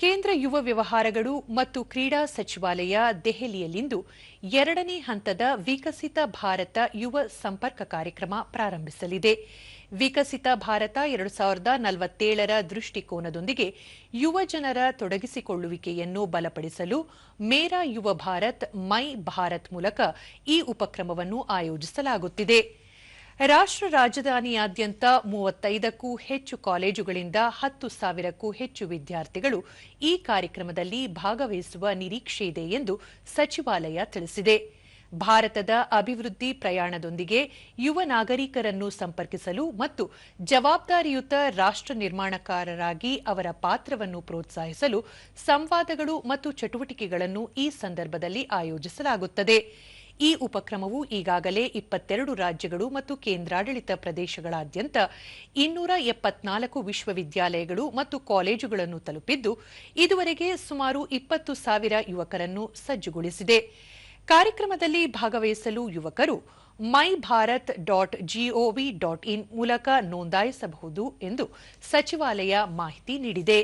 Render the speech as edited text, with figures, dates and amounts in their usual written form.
ಕೇಂದ್ರ ಯುವ ವ್ಯವಹಾರಗಳು ಮತ್ತು ಕ್ರೀಡಾ ಸಚಿವಾಲಯ ದೆಹಲಿಯಲ್ಲಿಂದು 2ನೇ ಹಂತದ ವಿಕಸಿತ ಭಾರತ ಯುವ ಸಂಪರ್ಕ ಕಾರ್ಯಕ್ರಮ ಪ್ರಾರಂಭಿಸಲಿದೆ. ವಿಕಸಿತ ಭಾರತ 2047ರ ದೃಷ್ಟಿಕೋನದೊಂದಿಗೆ ಯುವ ಜನರ ತೊಡಗಿಸಿಕೊಳ್ಳುವಿಕೆಯನ್ನು ಬಲಪಡಿಸಲು ಮೇರಾ ಯುವ ಭಾರತ್ ಮೈ ಭಾರತ್ ಮೂಲಕ ಈ ಉಪಕ್ರಮವನ್ನು ಆಯೋಜಿಸಲಾಗುತ್ತಿದೆ. ರಾಷ್ಟ್ರ ರಾಜಧಾನಿಯಾದ್ಯಂತ 35ಕ್ಕೂ ಹೆಚ್ಚು ಕಾಲೇಜುಗಳಿಂದ 10,000ಕ್ಕೂ ಹೆಚ್ಚು ವಿದ್ಯಾರ್ಥಿಗಳು ಈ ಕಾರ್ಯಕ್ರಮದಲ್ಲಿ ಭಾಗವಹಿಸುವ ನಿರೀಕ್ಷೆಯಿದೆ ಎಂದು ಸಚಿವಾಲಯ ತಿಳಿಸಿದೆ. ಭಾರತದ ಅಭಿವೃದ್ಧಿ ಪ್ರಯಾಣದೊಂದಿಗೆ ಯುವ ನಾಗರಿಕರನ್ನು ಸಂಪರ್ಕಿಸಲು ಮತ್ತು ಜವಾಬ್ದಾರಿಯುತ ರಾಷ್ಟ್ರ ನಿರ್ಮಾಣಕಾರರಾಗಿ ಅವರ ಪಾತ್ರವನ್ನು ಪ್ರೋತ್ಸಾಹಿಸಲು ಸಂವಾದಗಳು ಮತ್ತು ಚಟುವಟಿಕೆಗಳನ್ನು ಈ ಸಂದರ್ಭದಲ್ಲಿ ಆಯೋಜಿಸಲಾಗುತ್ತದೆ. ಈ ಉಪಕ್ರಮವು ಈಗಾಗಲೇ 22 ರಾಜ್ಯಗಳು ಮತ್ತು ಕೇಂದ್ರಾಡಳಿತ ಪ್ರದೇಶಗಳಾದ್ಯಂತ 274 ವಿಶ್ವವಿದ್ಯಾಲಯಗಳು ಮತ್ತು ಕಾಲೇಜುಗಳನ್ನು ತಲುಪಿದ್ದು, ಇದುವರೆಗೆ ಸುಮಾರು 20,000 ಯುವಕರನ್ನು ಸಜ್ಜುಗೊಳಿಸಿದೆ. ಕಾರ್ಯಕ್ರಮದಲ್ಲಿ ಭಾಗವಹಿಸಲು ಯುವಕರು mybharat.gov.in ಮೂಲಕ ನೋಂದಾಯಿಸಬಹುದು ಎಂದು ಸಚಿವಾಲಯ ಮಾಹಿತಿ ನೀಡಿದೆ.